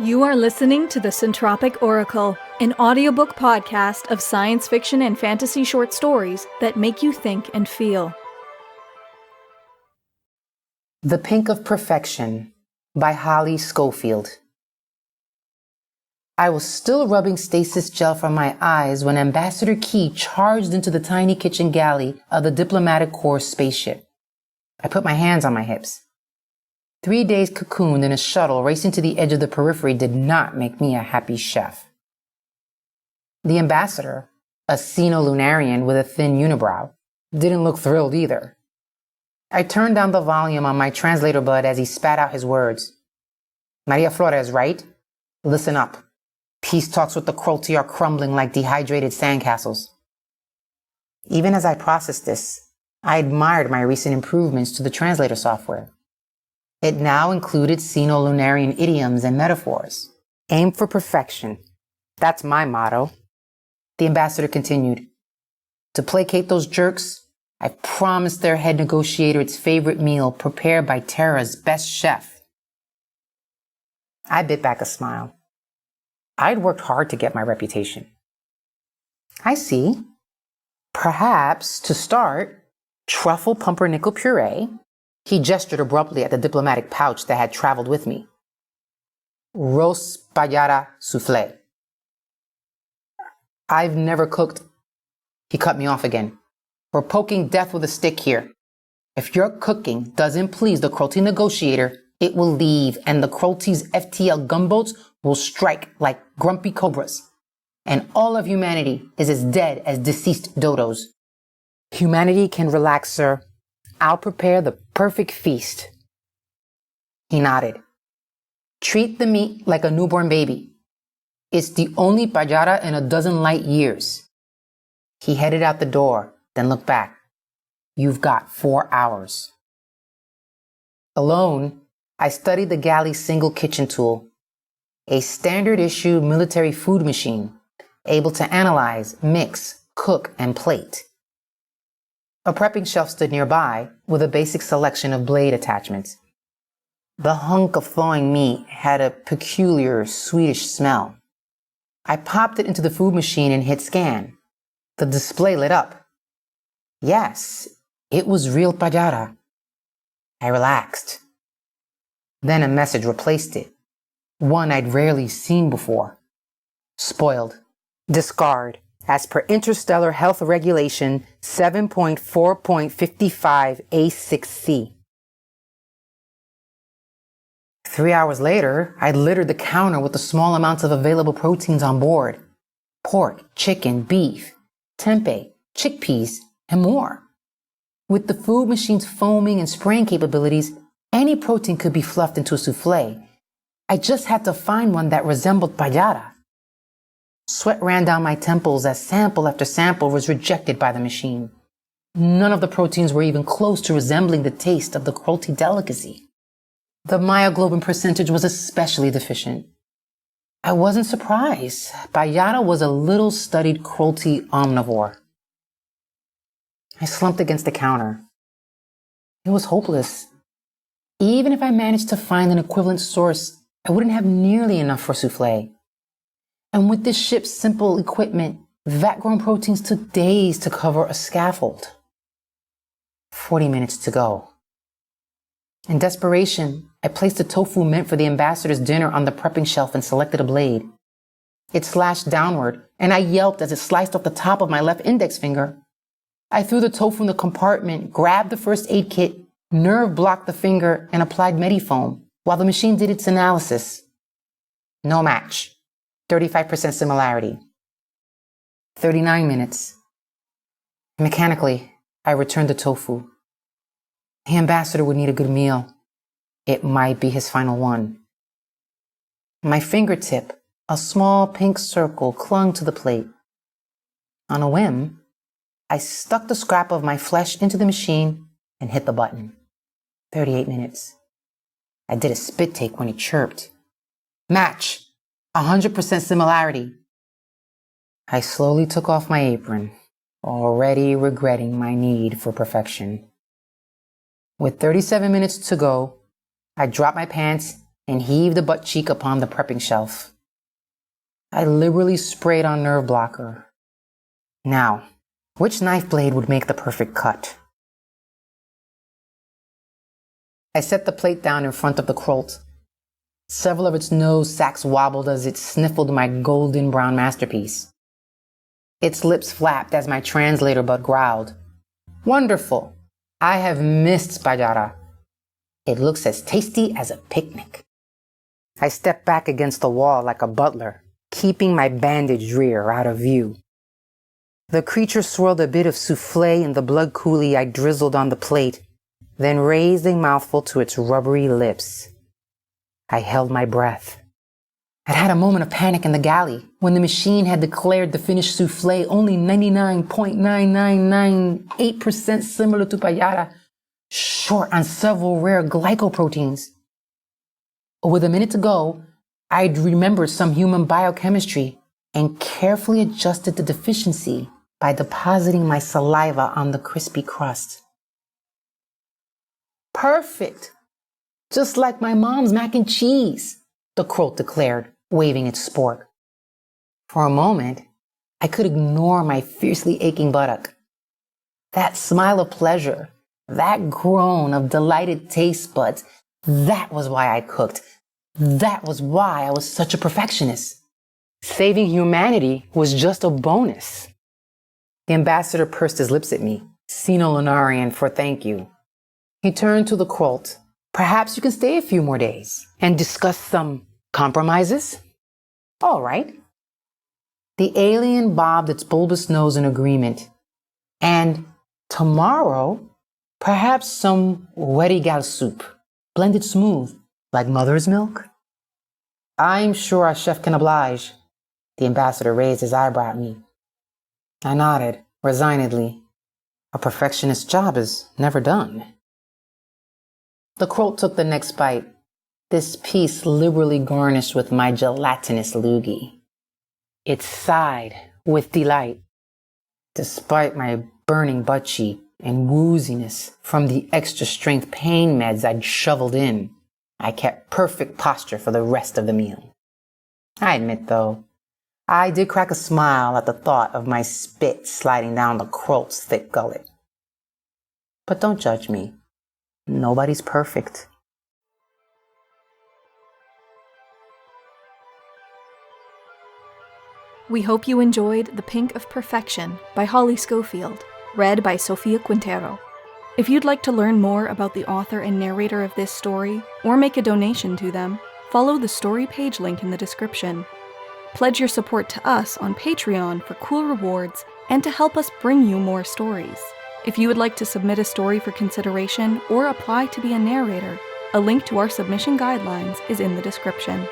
You are listening to the Centropic Oracle, an audiobook podcast of science fiction and fantasy short stories that make you think and feel. The Pink of Perfection by Schofield. I was still rubbing stasis gel from my eyes when Ambassador Key charged into the tiny kitchen galley of the Diplomatic Corps spaceship. I put my hands on my hips. 3 days cocooned in a shuttle racing to the edge of the periphery did not make me a happy chef. The ambassador, a xenolunarian with a thin unibrow, didn't look thrilled either. I turned down the volume on my translator bud as he spat out his words. Maria Flores, right? Listen up. Peace talks with the cruelty are crumbling like dehydrated sandcastles. Even as I processed this, I admired my recent improvements to the translator software. It now included xenolunarian idioms and metaphors. Aim for perfection. That's my motto. The ambassador continued. To placate those jerks, I promised their head negotiator its favorite meal prepared by Terra's best chef. I bit back a smile. I'd worked hard to get my reputation. I see. Perhaps, to start, truffle pumpernickel puree. He gestured abruptly at the diplomatic pouch that had traveled with me. Roast payara soufflé. I've never cooked. He cut me off again. We're poking death with a stick here. If your cooking doesn't please the cruelty negotiator, it will leave, and the cruelty's FTL gunboats will strike like grumpy cobras. And all of humanity is as dead as deceased dodos. Humanity can relax, sir. I'll prepare the perfect feast. He nodded. Treat the meat like a newborn baby. It's the only payara in a dozen light years. He headed out the door, then looked back. You've got 4 hours. Alone, I studied the galley's single kitchen tool, a standard issue military food machine, able to analyze, mix, cook, and plate. A prepping shelf stood nearby with a basic selection of blade attachments. The hunk of thawing meat had a peculiar Swedish smell. I popped it into the food machine and hit scan. The display lit up. Yes, it was real payara. I relaxed. Then a message replaced it, one I'd rarely seen before. Spoiled. Discard. As per Interstellar Health Regulation 7.4.55 A6C. 3 hours later, I littered the counter with the small amounts of available proteins on board. Pork, chicken, beef, tempeh, chickpeas, and more. With the food machine's foaming and spraying capabilities, any protein could be fluffed into a soufflé. I just had to find one that resembled payara. Sweat ran down my temples as sample after sample was rejected by the machine. None of the proteins were even close to resembling the taste of the cruelty delicacy. The myoglobin percentage was especially deficient. I wasn't surprised. Payara was a little studied cruelty omnivore. I slumped against the counter. It was hopeless. Even if I managed to find an equivalent source, I wouldn't have nearly enough for soufflé. And with this ship's simple equipment, vat-grown proteins took days to cover a scaffold. 40 minutes to go. In desperation, I placed the tofu meant for the ambassador's dinner on the prepping shelf and selected a blade. It slashed downward, and I yelped as it sliced off the top of my left index finger. I threw the tofu in the compartment, grabbed the first aid kit, nerve blocked the finger, and applied Medifoam, while the machine did its analysis. No match. 35% similarity. 39 minutes. Mechanically, I returned the tofu. The ambassador would need a good meal. It might be his final one. My fingertip, a small pink circle, clung to the plate. On a whim, I stuck the scrap of my flesh into the machine and hit the button. 38 minutes. I did a spit take when it chirped. Match! 100% similarity. I slowly took off my apron, already regretting my need for perfection. With 37 minutes to go, I dropped my pants and heaved a butt cheek upon the prepping shelf. I liberally sprayed on nerve blocker. Now, which knife blade would make the perfect cut? I set the plate down in front of the Crolt. Several of its nose sacs wobbled as it sniffled my golden brown masterpiece. Its lips flapped as my translator bud growled. Wonderful! I have missed Payara. It looks as tasty as a picnic. I stepped back against the wall like a butler, keeping my bandaged rear out of view. The creature swirled a bit of souffle in the blood coulis I drizzled on the plate, then raised a mouthful to its rubbery lips. I held my breath. I'd had a moment of panic in the galley when the machine had declared the finished souffle only 99.9998% similar to Payara, short on several rare glycoproteins. With a minute to go, I'd remembered some human biochemistry and carefully adjusted the deficiency by depositing my saliva on the crispy crust. Perfect! Just like my mom's mac and cheese, the Crolt declared, waving its spork. For a moment, I could ignore my fiercely aching buttock. That smile of pleasure, that groan of delighted taste buds, that was why I cooked. That was why I was such a perfectionist. Saving humanity was just a bonus. The ambassador pursed his lips at me, Sino Lunarian for thank you. He turned to the Crolt. Perhaps you can stay a few more days and discuss some compromises? All right. The alien bobbed its bulbous nose in agreement. And tomorrow, perhaps some werigal soup, blended smooth, like mother's milk? I'm sure our chef can oblige. The ambassador raised his eyebrow at me. I nodded, resignedly. A perfectionist's job is never done. The Crolt took the next bite, this piece liberally garnished with my gelatinous loogie. It sighed with delight. Despite my burning butt cheek and wooziness from the extra strength pain meds I'd shoveled in, I kept perfect posture for the rest of the meal. I admit, though, I did crack a smile at the thought of my spit sliding down the Crolt's thick gullet. But don't judge me. Nobody's perfect. We hope you enjoyed The Pink of Perfection by Holly Schofield, read by Sofia Quintero. If you'd like to learn more about the author and narrator of this story, or make a donation to them, follow the story page link in the description. Pledge your support to us on Patreon for cool rewards and to help us bring you more stories. If you would like to submit a story for consideration or apply to be a narrator, a link to our submission guidelines is in the description.